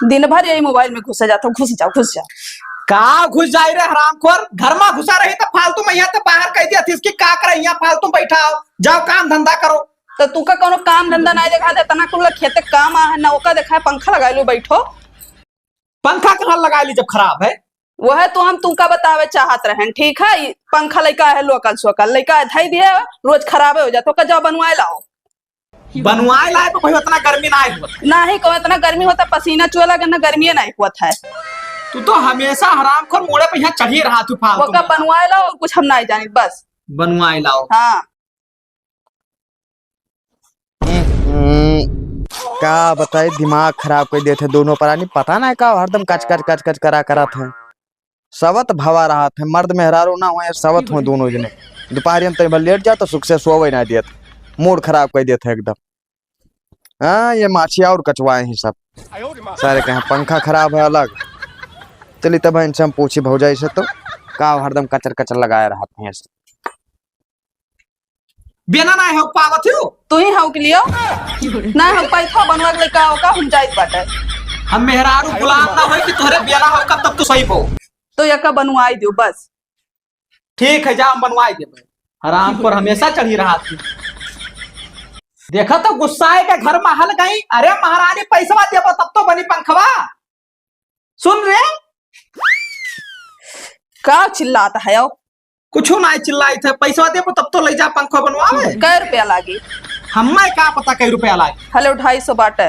दिन भर यही मोबाइल में घुस जाता हूँ। घुस जा। का घुस जाए रे हरामखोर, घर में घुसा रही तो फालतू में यहाँ तो बाहर कह दिया थी का करे यहाँ फालतू बैठा हो, जाओ काम धंधा करो। तो तू का कोनो काम धंधा नहीं देखा दे तना कुल खेते काम आ है ना ओका देखा है पंखा लगा लो बैठो। पंखा कहाँ लगा ली जब खराब है? वो है तो हम तुमका बतावे चाहत रहे ठीक है। पंखा लड़का है लोकल सोकल लड़का धई दिए रोज खराब हो जातो का जाओ बनवाए लाओ। बनवाए लाए तो भाई उतना गर्मी ना है नहीं को इतना गर्मी होता पसीना चुआ लगे ना गर्मी नहीं होता है। तू तो हमेशा हरामखोर मोड़े पे यहाँ चढ़ी रहा तू फालतू। वो का बनवाए लाओ कुछ हम नहीं जानी बस बनवाए लाओ। हाँ का बताए दिमाग खराब कर देते दोनों प्राणी, पता नहीं का हरदम कच करा थे। सवत भवा रहा थे, मर्द मेहरारू ना हुए सवत हुए दोनों जने। दोपहर में तब लेट जा तो सुख से सोवे ना देते, मूड खराब कर देते एकदम। हाँ ये माछिया और कचवाए ही सब सारे कहे पंखा खराब है अलग। चलिए तब इनसे हम पूछी भौजाई से तो का हरदम कचर लगाए रहा थे। बिना ना हो पावत हो तू ही हाउ के लिए ना हो पाई था बनवा के का होगा हम जाइत बाटे। हम मेहरारू गुलाम ना होई कि तोहरे बिना हो कब तक तो सही हो तो यका बनवाई दियो बस। ठीक है जा हम बनवाई देबे। हरामखोर हमेशा चढ़ी रहा थी। देखा तो गुस्साए के घर में हल गई। अरे महारानी पैसा देबो तब तो बनी पंखवा। सुन रे का चिल्लाता है यो? कुछ नहीं चिल्लाई थे, पैसा देबो तब तो ले जा पंखा बनवावे। कै रुपया लागी? हमें का पता कै रुपया लागी। हले 250 बाटे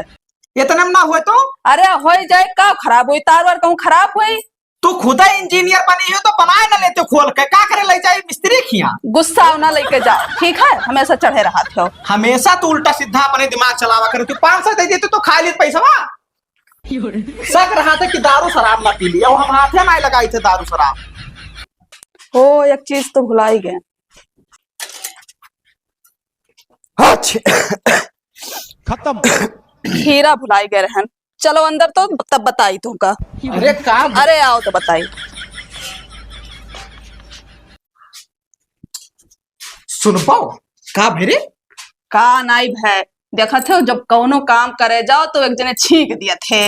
इतने में ना हुए तो? अरे हो जाए का खराब हुई तार वार कहूँ खराब हुई। तू खुद इंजीनियर बनी हो तो बनाए ना लेते खोल के का करे ले जाए मिस्त्री खिया। गुस्सा ना लेके जाओ ठीक है, हमेशा चढ़े रहा थे। हमेशा तू उल्टा सीधा अपने दिमाग चलावा करे। तू 500 दे देते तो खा ली पैसा सक रहा था कि दारू शराब ना पी लिया। हम हाथे नहीं लगाई थे दारू शराब। ओ एक चीज तो भुला ही गए। खत्म खीरा भुलाई गए रहन। चलो अंदर तो तब बताई तुमका। अरे का अरे आओ तो बताई। सुन पाओ का भेरे का नाई भै देखा थे जब कौनो काम करे जाओ तो एक जने छींक दिए थे,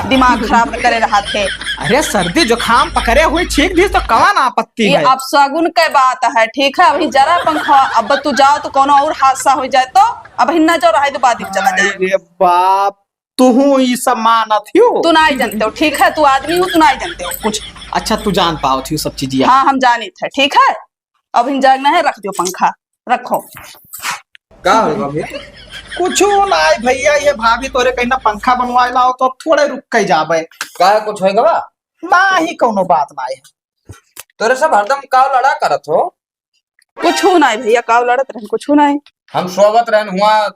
दिमाग खराब करे रहा थे। अरे सर्दी जुकाम पकड़े हुए छींक दी तो कौन आपत्ति है? अब शगुन के बात है ठीक है। अभी जरा पंखा अब तू जाओ तो कोनो और हादसा हो जाए तो अब हिन्ना जो रहा तो बात चला जाए। अरे बाप तू ये सब मानत हो? तू नहीं जानते हो ठीक है, तू आदमी हो तू नहीं जानते हो कुछ। अच्छा तू जान पाओ थी सब चीजें? हाँ हम जानी थे ठीक है। अब इन जागना है रख दो पंखा रखो। का होगा भैया? कुछ नहीं भैया, ये भाभी तोरे कहीं ना पंखा बनवाए लाओ तो थोड़े रुक के जाबे। का कुछ होएगा बा? ना ही कोनो बात नहीं है। तोरे सब हरदम काव लड़ा करत हो? कुछ नहीं भैया काव लड़त रहे कुछ नहीं। हम स्वागत रहन हुआ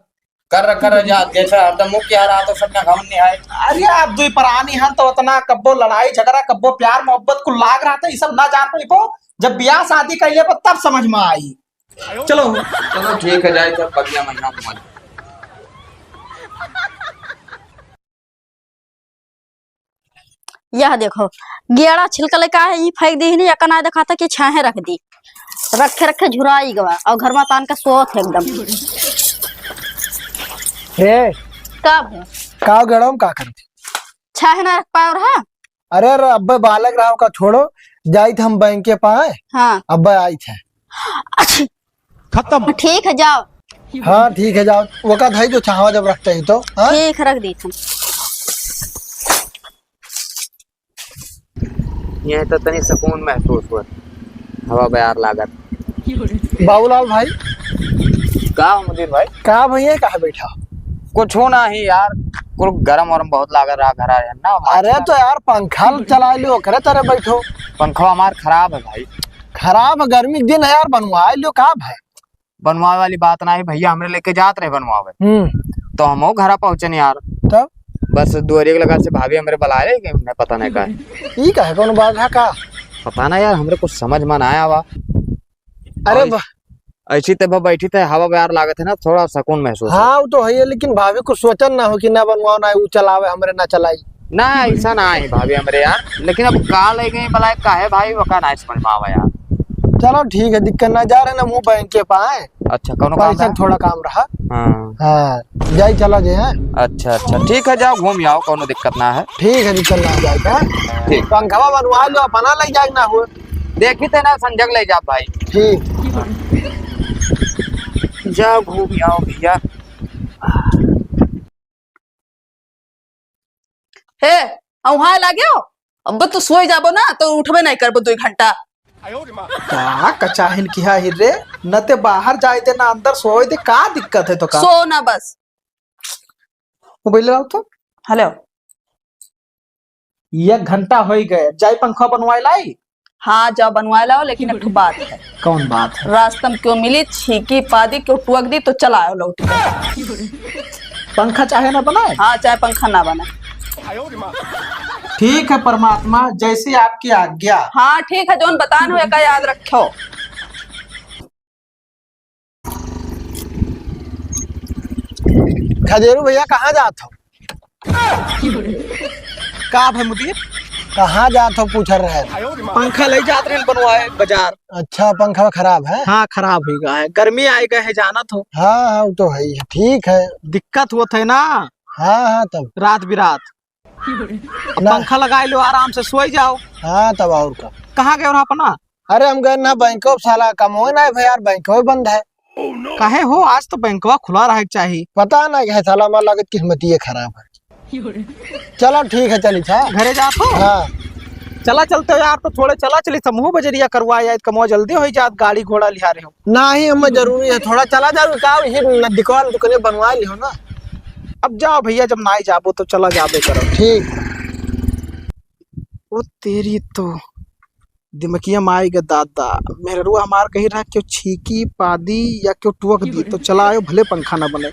कर जा जैसे हरदम मुख आ रहा तो सब ना घमन नहीं आए। अरे आप दुई परानी हन तो उतना कब्बो लड़ाई झगड़ा कब्बो प्यार मोहब्बत को लाग रहा था। ये सब ना जान पाई जब ब्याह शादी कर ले तब समझ में आई। चलो चलो ठीक है जाए तब अगला महीना घुमा। यह देखो गेड़ा छिलका का है ये फेंक दी नहीं ना देखा था कि छाहे रख दी रखे झुराई गवा और घर में तान का सोत है एकदम। रे का गड़म का करती छाहे ना रख पाए और हाँ। अरे अब बालक राव का छोड़ो जाई थे हम बैंक के पाए। हाँ अब आई थे खत्म ठीक है जाओ। हाँ ठीक है जाओ। वो का भाई जो चाहवा जब रखते ही तो हाँ? ठीक रख दी तुम। ये तो तनी सुकून महसूस हुआ, हवा बयार लागत। बाबूलाल भाई का मुदीर भाई का भैया कहा बैठा? कुछ हो ना ही यार, कुल गरम वरम बहुत लाग रहा घर आ ना। अरे तो यार पंखा चला लो करे तेरे बैठो। पंखा हमार खराब है भाई। खराब गर्मी दिन है यार बनवा लो का भाई। बनवाए वाली बात ना है भैया, हमरे लेके जात रहे बनवावे तो हम घर पहुंचे नहीं यार। तब बस दुआरे के लगा से भाभी हमरे बुला ले कि मैं पता नहीं का ये का है कौन बात है का पता ना यार, हमरे कुछ समझ में ना आया वा। अरे ऐसी तब बैठी थे हवा बयार लागत है ना, थोड़ा सुकून महसूस। हाँ वो तो है लेकिन भाभी को सोचन ना हो कि ना बनवाओ ना वो चलावे हमरे ना चलाई ना ऐसा ना है भाभी हमरे यार। लेकिन अब कहा ले गई भला का है भाई वो का ना समझ में आवा यार। चलो ठीक है दिक्कत ना जा रहे ना मुँह बैंक के पाए अच्छा कौन काम पैसा है? के थोड़ा काम रहा। हाँ हाँ जाई चला जे हैं। अच्छा अच्छा ठीक है, जाओ घूम आओ, कोनो दिक्कत ना है। ठीक है जी चलना जाएगा। ठीक। पंखवा बनवा लो अपना लग जाए ना हो। देखी थे ना संजग ले जा भाई। ठीक। जाओ घूम आओ भैया। हे वहां लागे अब तू सोई जाबो ना तो उठबे नहीं करबो 2 घंटा। का कचाहिन किया ही रे, न ते बाहर जाए दे ना अंदर सोए दे, का दिक्कत है तो का? सो ना बस। मोबाइल लाओ तो। हेलो 1 घंटा हो ही गए, जाई पंखा बनवाए लाई। हाँ जाओ बनवा लाओ, लेकिन एक ठो बात है। कौन बात है? रास्ता में क्यों मिली छीकी पादी क्यों टुक दी तो चला आओ लौट के। पंखा चाहे ना बनाए? हाँ चाहे पंखा ना बना। ठीक है परमात्मा, जैसी आपकी आज्ञा। हाँ ठीक है, जोन बतान हो का याद रखो। खजेरू भैया कहाँ जात हो? का भाई मुदीर? कहाँ जात हो पूछ रहे। पंखा ले जात रहे बनवाए बाजार। अच्छा पंखा खराब है। हाँ खराब हो गया है, गर्मी आई गए है जाना तो। हाँ हाँ वो तो है ही है। ठीक है। दिक्कत हुआ थे ना हाँ हाँ तब। रात बिरात। अब ना। पंखा लगाए लो, आराम से सोई जाओ। हाँ तब और का। कहाँ गए रहा अपना? अरे हम गए ना बैंको साला कम हो ना भाई यार, बैंको बंद है। कहे हो आज तो बैंकवा खुला रहे चाहिए। पता ना क्या साला हमारा लागत किस्मती खराब है। चलो ठीक है चली था। घरे जा तो। हाँ चला चलते हो यार, तो थोड़े चला चली समूह बजरिया करवा याद कमो जल्दी हो जात, गाड़ी घोड़ा लिया रहे हो। ना ही हमें जरूरी है, थोड़ा चला जाओ का दुकान दुकान बनवा लियो ना। अब जाओ भैया, जब ना ही जाबो तो चला जाबे करो। ठीक। वो तेरी तो दिमकिया माई गे दादा, मेहरुआ हमार कही रहा क्यों छीकी पादी या क्यों टुक दी तो चला आयो, भले पंखा ना बने।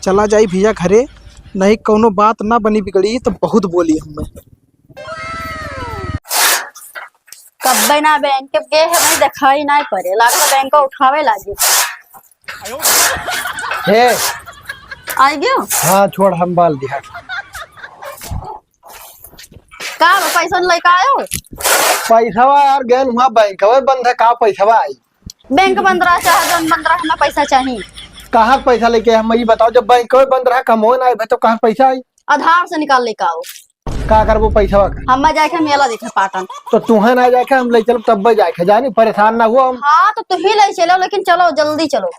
चला जाई भैया घरे, नहीं कोनो बात ना बनी बिगड़ी तो बहुत बोली हमें। कब ना बैंक के गए है नहीं दिखाई नहीं पड़े, लागत बैंक को उठावे लागे। हे आई गयो। हाँ छोड़ हम बाल दिया। का पैसा लेके आयो? पैसा यार गए वहाँ बैंक बंद है, का पैसा आई? बैंक बंद रहा चाहे जन बंद रहा, हमें पैसा चाहिए। कहाँ पैसा लेके हम ये बताओ, जब बैंक बंद रहा कमो ना तो कहाँ पैसा आई? आधार से निकाल लेके आओ। का करबो पैसा? हम जाके मेला देखे पाटन। तो तुम्हें ना जाके हम ले चलो तब जाके, जानी परेशान ना हुआ हम। हाँ तो तू ही ले चलो, लेकिन चलो जल्दी चलो।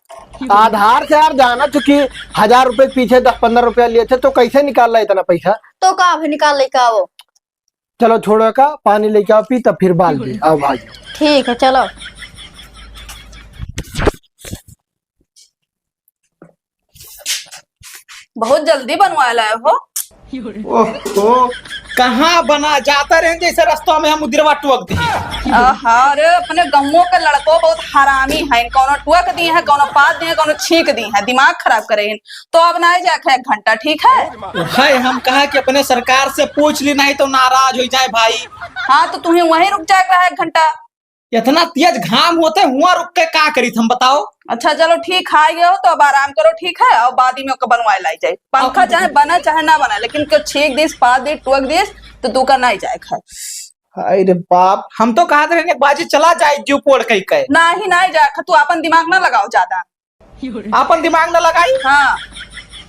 आधार से यार जाना, चूंकि 1000 रुपए पीछे 10-15 रुपया लिए थे, तो कैसे निकाल रहा इतना पैसा? तो का भी निकाल लेके आओ। चलो छोड़ो का, पानी लेके आओ पी तब फिर बाल दी आओ भाई। ठीक है चलो। बहुत जल्दी बनवा लाए हो। ओहो कहाँ बना, जाता रहे जैसे रास्ता में हम उधरवा टुक दी। अरे अपने गमों के लड़कों बहुत हरामी है, कोनो टुक दी है, कोनो पात दी है, कोनो छीक दी है, दिमाग खराब करे हैं। तो अब ना जाके 1 घंटा ठीक है। भाई हम कहा कि अपने सरकार से पूछ ली, नहीं तो नाराज हो जाए भाई। हाँ तो तुम्हें वहीं रुक जाएगा 1 घंटा। इतना तेज घाम होते हुआ रुक के का करी हम बताओ। अच्छा चलो ठीक है, गए हो तो अब आराम करो ठीक है, और बाद में बनवाए लाई जाए पंखा, चाहे बना चाहे ना बना, लेकिन क्यों छीक दिस पात दी टुक दिस तो तू का नहीं जाए खा। अरे बाप, हम तो कहा थे बाजी चला जाए जीव पोड़ कही कहे। नहीं जाए खा, तू अपन दिमाग ना लगाओ ज्यादा। अपन दिमाग ना लगाई। हाँ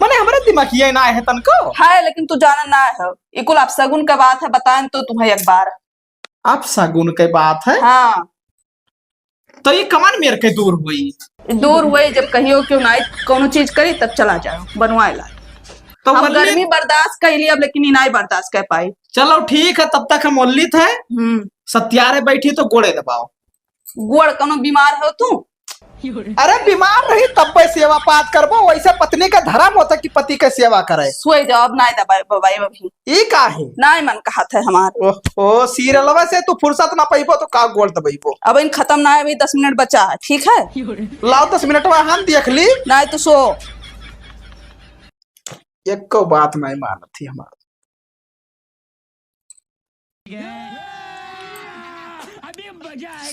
मने हमारे दिमाग ये ना है तनको है, लेकिन तू जाना ना है, इकुल आप सगुन का बात है, बताएं तो तुम्हें एक बार। आप सगुन के बात है। हाँ तो ये कमान मेरे के दूर हुई। दूर हुए जब कहियो क्यों ना कोनो चीज करी तब चला जाओ बनवाए ला। तो हम गर्मी बर्दाश्त कर लिया, अब लेकिन ये नहीं बर्दाश्त कर पाई। चलो ठीक है, तब तक हम उल्लित है सत्यारे बैठी तो गोड़े दबाओ। गोड़ कोनो बीमार हो तू? अरे बीमार रही तब सेवा पात करबो, वैसे पत्नी का धर्म होता कि पति का सेवा करे। सोई जाओ, अब नहीं दबाई बबाई अभी ई काहे नहीं मन कहा था हमार। ओ सीरियलवा से तू फुर्सत ना पाइबो तो का गोड़ दबाइबो। अब इन खत्म ना है, अभी 10 मिनट बचा है ठीक है। लाओ 10 मिनट में हम देख ली। नहीं तो सो। एक को बात नहीं मानत थी हमारा।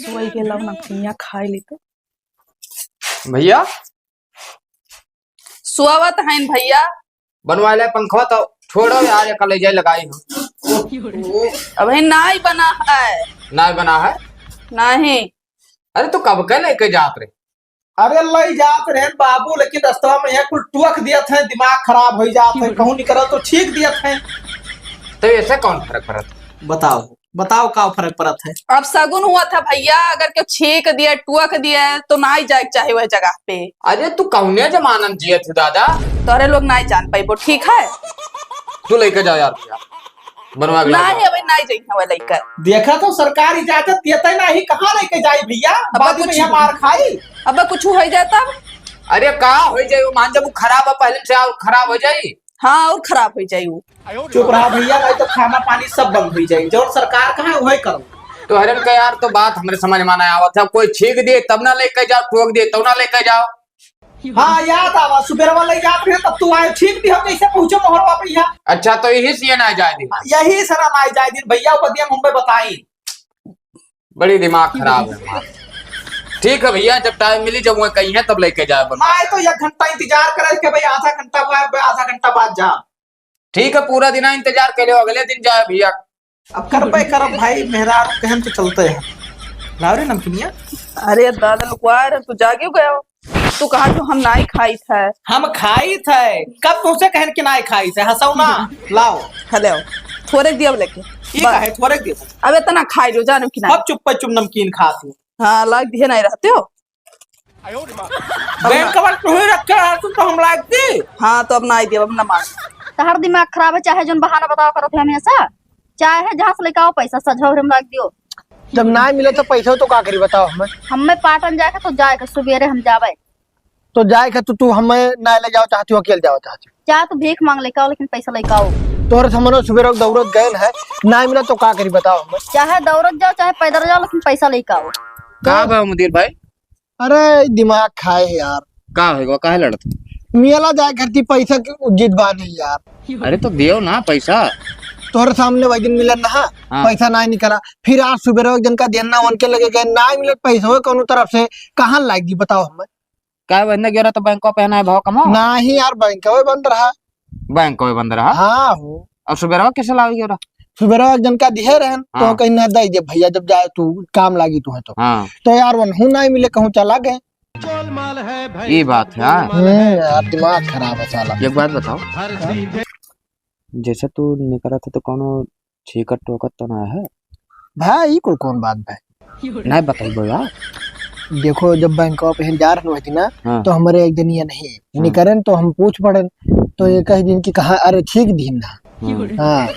सोई के लव नमकीनिया खाई ली तो भैया सुआवत है भैया। बनवा ले पंखा तो छोड़ो यार, ये कलेजा लगाई हो। अभी नहीं बना है। ना बना है? नहीं। अरे तू कब के लेके जात रे? अरे लई जात रहे बाबू, लेकिन रास्ता में यहाँ कुल टुअक दिया थे, दिमाग खराब हो जात है, कहूँ निकल तो ठीक दिया थे। तो ऐसे कौन फर्क पड़त? बताओ बताओ का फर्क पड़त है? अब सगुन हुआ था भैया, अगर क्यों छीक दिया टुअक दिया तो ना ही जाए चाहे वह जगह पे। अरे तू कौने जमाना में जिये थे दादा? तोरे लोग ना ही जान पाई, वो ठीक है तू लेके जा यार भैया, बनवा के ना ला। ही, अभी ना ही जाइए वह लेकर। देखा तो सरकार इजाजत देता ही नहीं, कहाँ लेके जाए भैया, बाद में कुछ- यहाँ मार खाई। अब कुछ हो जाए तब। अरे का हो जाए वो, मान जब वो खराब है पहले से, और खराब हो जाए। हाँ और खराब हो जाए वो। चुप रहा भैया, नहीं तो खाना पानी सब बंद हो जाए, जो सरकार कहा वही करो। तो हरन का यार तो बात हमरे समझ में ना आवत है, कोई छीक दे तब ना लेके जाओ, ठोक दे तब ना लेके जाओ। हाँ याद आवा, सुबह वाला याद रहे तब तू आए, ठीक भी हो कैसे पहुंचे मोहरवा पे यहाँ। अच्छा तो यही से ना जाए दी, यही सरा ना जाए दिन भैया, बदिया मुंबई बताई। बड़ी दिमाग खराब है हमारा। ठीक है भैया, जब टाइम मिली जब वो कहीं है तब लेके जाए बनवा। मैं तो 1 घंटा इंतजार करे के भाई, आधा घंटा बाद जा। ठीक है, पूरा दिन इंतजार करे, अगले दिन जाए भैया। अब कर पे करब भाई, मेहरा कहन तो चलते हैं। लाओ रे नमकीनिया। अरे दादा लुकवार, तू जागे गया हो? तू कहा तो हम ना ही खाई था। हम खाई थे, कब तुमसे कहन के ना खाई थे, हंसाऊ ना। लाओ हेलो, थोड़े दिया लेके ठीक है, थोड़े दे। अब इतना खाई लो जानू कि ना। अब चुप पे चुप नमकीन खाती। हाँ लाग दिए नहीं रहते हो। बैंक कवर तू ही रखे है, तुम तो हम लायक दी। हाँ तो अब ना ही दिया, अब ना मार। तहर दिमाग खराब है, चाहे जोन बहाना बताओ करो थे हमेशा, चाहे जहाँ से लेके आओ पैसा सजो हम लाग दियो। जब ना मिले तो पैसा तो का करी बताओ हमें। हमें पाटन जाके तो जाएगा सवेरे हम जावे, तो जाए के तू हमें ना ले जाओ चाहती हो, अकेले जाओ चाहती हो? चाहे तो भीख मांग लेके आओ लेकिन पैसा लेके आओ। तोरे समझो सुबह दौड़त गए है, ना मिला तो का करी बताओ हमें। चाहे दौड़त जाओ चाहे पैदल जाओ लेकिन पैसा लेके आओ। कहा भाई मुदीर भाई, अरे दिमाग खाए है यार, का होगा, काहे लड़त? मियाला जाए करती पैसा की उज्जित बात है यार। अरे तो दियो ना पैसा। तोहरे सामने वही दिन मिलन ना, हाँ। पैसा ना निकला, फिर आज सुबह एक जन का देना उनके लगे गए, ना मिले पैसा हो कौन तरफ से, कहाँ लागी बताओ हमें। क्या बंद गया तो बैंक को पहना है भाव कमाओ। नहीं यार, बैंक बंद रहा। बैंक को बंद रहा। हाँ हो, अब सुबह कैसे लाओ गया? सुबह एक जन का दिहे रहन, तो हाँ। कहीं ना दे दे भैया, जब जाए तू काम लागी तू है हाँ तो यार वनहू ना मिले, कहूँ चला गए। ये बात है। हाँ। यार दिमाग खराब है साला। एक बात बताओ, जैसे तू निकला था तो कोनो छीकट टोकट तो ना है? भाई को कौन बात भाई, नहीं बताइए यार। देखो जब बैंक पे जा रहे थी ना, हाँ। तो हमारे एक दिन ये नहीं निकरन, तो हम पूछ पड़े, तो ये कह दिन की कहा, अरे ठीक दिन ना। हाँ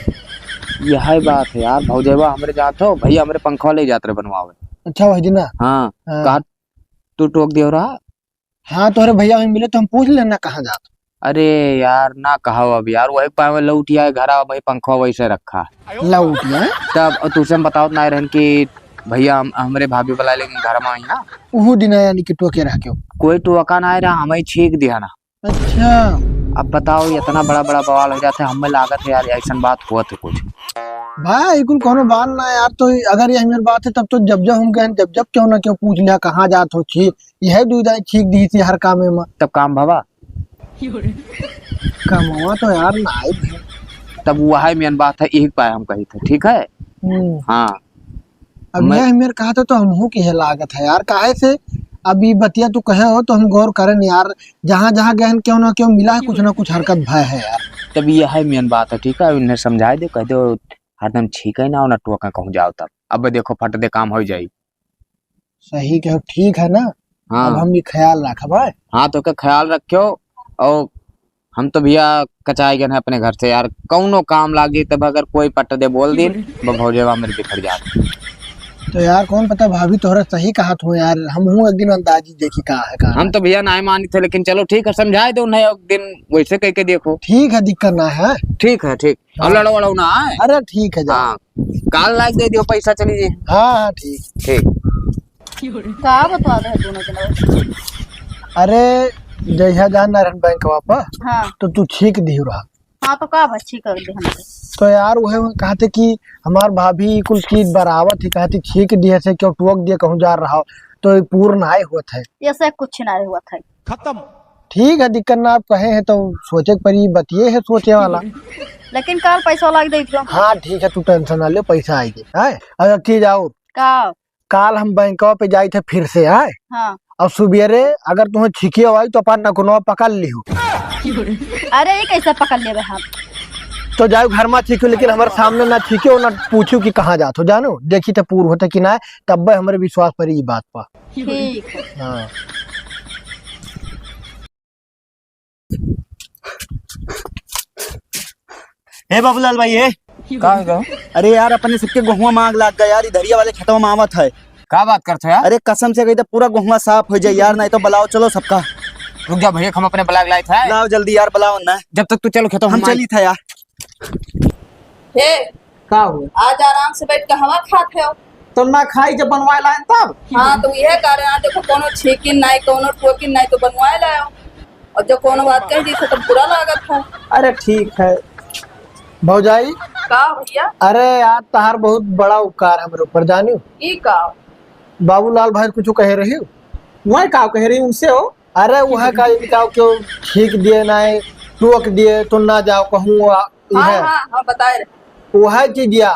यही बात है यार, भौजेबा हमरे जात हो भैया, हमरे पंखा ले जाते बनवावे। अच्छा वही दिन ना। हाँ हाँ। कहा तू टोक दियो रहा। हाँ तो अरे भैया वहीं मिले तो हम पूछ लेना कहाँ जाते। अरे यार ना कहा अब यार, वही पावे लौटिया है घर, वही पंखा वैसे रखा। लौटिया तब तुझसे बताओ ना रहन कि भैया हमरे भाभी बुला लेकिन घर में आई ना, वो दिन यानी कि टोके रह के। कोई टोका ना रहा, हमें छीक दिया ना। अच्छा अब बताओ इतना बड़ा बड़ा बवाल हो जाता है, हमें लागत है यार ऐसा बात हुआ तो कुछ। भाई कुल कोनो बात ना यार, तो अगर यही मेरी बात है तब तो जब हम गए, जब क्यों ना क्यों पूछ लिया कहाँ जात हो, ठीक यह दुविधा ठीक दी थी हर काम में। तब काम भवा कमावा तो यार ना आए। तब वही मेन बात है, यही पाए हम कही थे। ठीक है। हाँ अब यह मेरे कहा था तो हमहू की है लागत है यार, काहे से अभी बतिया तू कहे हो तो हम गौर करें यार, जहाँ जहाँ गहन क्यों ना क्यों मिला है, कुछ ना कुछ हरकत भय है यार। तब यह है मेन बात है। ठीक है, उन्हें समझा दे, कह दो हरदम ठीक है ना, ना टोका कहूँ जाओ तब। अब देखो फट दे काम हो जाये। सही कहो, ठीक है ना। हाँ अब हम भी ख्याल रखा भाई। हाँ तो क्या ख्याल रखो, और हम तो भैया कचाए गए हैं अपने घर से यार, कौनो काम लागी तब अगर कोई पट दे बोल दिन भौजेवा मेरे बिखर जाते। तो यार कौन पता भाभी तोहरा सही कहा तो यार, हम हूँ एक दिन अंदाजी देखी कहा है कहा। हम तो भैया ना मानी थे, लेकिन चलो ठीक है समझाए दो उन्हें एक दिन वैसे कह के देखो। ठीक है, दिक्कत ना है। ठीक है ठीक, अब लड़ो वड़ो ना आए। अरे ठीक है जा। हाँ काल लाग दे दियो पैसा, चली जी। हाँ हाँ ठीक। ठीक का बता दे दोनों जने। अरे जैसा जान नारायण बैंक वापस, हाँ तो तू ठीक दी रहा। हाँ तो का बच्ची कर दे हमके। तो यार वह कहते कि हमार भाभी कुल चीज बराबर थी, कहती ठीक दिए से क्यों टोक दिए कहूँ जा रहा हो, तो पूर्ण आए हुआ थे। ऐसे कुछ ना हुआ था। खत्म। ठीक है, दिक्कत ना आप कहे हैं तो सोचे पर ही बतिए है सोचे वाला। लेकिन कल पैसा लाग दे दियो। हाँ ठीक है, तू टेंशन ना ले, पैसा आएगी। और एक चीज आओ, का काल हम बैंक पे जाए थे फिर से आए, हाँ और सुबेरे अगर तुम्हें छिकी आई तो अपन नकुनवा पकड़ लिहो। अरे ये कैसे पकड़ लेवे हम? तो जाओ घर में छिको, लेकिन हमारे सामने ना छिको ना पूछू कि कहाँ जात हो, जानो देखी तो पूर्व होते कि ना, तब हमारे विश्वास पर ये बात पा। ठीक है। हाँ हे बाबूलाल भाई हे का अरे यार अपने सबके गेहुआ मांग लाग गया यार, इधरिया वाले खेतों में आवत है। का बात करते हो यार? अरे कसम से कही तो पूरा गेहुआ साफ हो जाए यार, नहीं तो बुलाओ चलो सबका। रुक जा भैया, हम अपने ब्लाग लाए थे। लाओ जल्दी यार बुलाओ ना। जब तक तू चलो खेतों हम चली था यार। हे का हुआ? आज आराम से बैठ के हवा खाते हो। तो ना खाई जब बनवाए लाइन तब। हाँ तो यह कारण है, देखो कोनो छीकिन नहीं कोनो ठोकिन नहीं तो बनवाए लाओ, और जो कोनो बात कह दी तो बुरा लागत है। अरे ठीक है भौजाई, का भैया? अरे यार तहार बहुत बड़ा उपकार है मेरे ऊपर, जानियो। ई का? बाबूलाल भाई कुछ कहे रही हो? वही का कह रही उनसे हो? अरे वह का बताओ क्यों ठीक दिए नहीं टोक दिए तो ना जाओ कहूँ हाँ हाँ हाँ बताए रहे। वह चीज या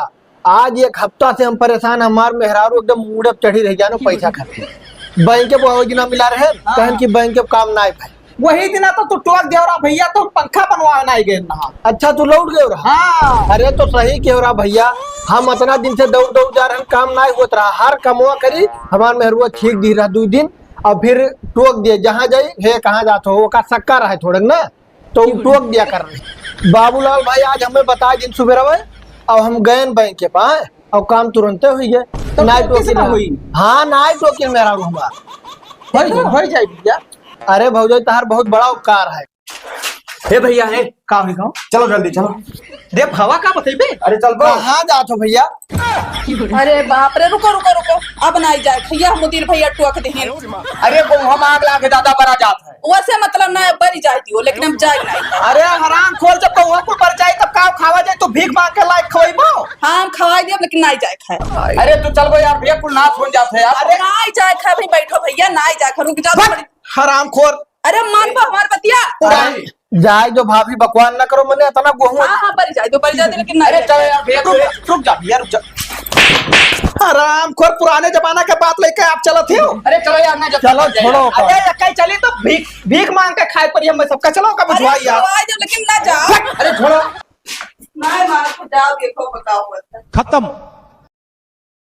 आज एक हफ्ता से हम परेशान, हमार मेहरारू एकदम मूड पे चढ़ी रही, जानो पैसा खाते बैंक के वो योजना मिला रहे कहन की बैंक के काम ना भाई। वही दिन तो तू टोक दे रहा भैया, तो पंखा बनवाए नहीं गए ना। अच्छा तू लौट गए रहा? हाँ अरे तो सही कह रहा भैया, हम इतना दिन से दौड़ दौड़ जा रहे हैं, काम नहीं होता रहा, हर कमवा करी हमार मेहरुआ ठीक दी रहा 2 दिन, और फिर टोक दिए जहाँ जाई हे कहाँ जाते हो, वो का सक्का रहे थोड़े ना, तो टोक दिया कर रहे। बाबूलाल भाई आज हमें बताए दिन सुबह और हम गए बैंक के पास और काम तुरंत हुई है। तो नाइट किसी ना हुई? हाँ नाइट वकील मेरा हमारा हो जाए भैया। अरे भौजाई तहार बहुत बड़ा उपकार है। हे भैया हे का हुई गाँव? चलो जल्दी चलो। रे हवा का बतेबे? अरे चल बो। कहाँ जात हो भैया? अरे बाप रे, रुको रुको रुको, अब नहीं जाए भैया, मुदीर भैया टोक दे। अरे वो हम आग लाके दादा बड़ा जात है। वैसे मतलब ना बरी जाती हो, लेकिन हम जाए नहीं। अरे हराम खोल, जब तो वहाँ को पर जाए तब का खावा जाए तो भीख मांग के लायक खवाइबो। हाँ हम खवाई दिए लेकिन नहीं जाए खाए। अरे तू चल गो यार, भैया कुल नाच हो जाते हैं यार। अरे नहीं जाए खाए भाई, बैठो भैया, नहीं जाए खा, रुक जाओ। हराम खोर। अरे मान पा हमार बतिया। जाए जो भाभी बकवान ना करो, मैंने इतना गेहूं हाँ हाँ बरी जाए तो बरी जाती, लेकिन नहीं अरे जाए। चलो यार भैया, रुक जा भैया रुक जा। हराम खोर, पुराने जमाना के बात लेके आप चलत हो। अरे चलो यार ना, चलो छोड़ो। अरे कहीं चली तो भीख भीख मांग के खाए पर हम सबका चलो का अरे बुझवाई यार। खवाई दो, लेकिन ना जाओ। अरे छोड़ो। नहीं मार को जाओ, देखो बताओ। खत्म।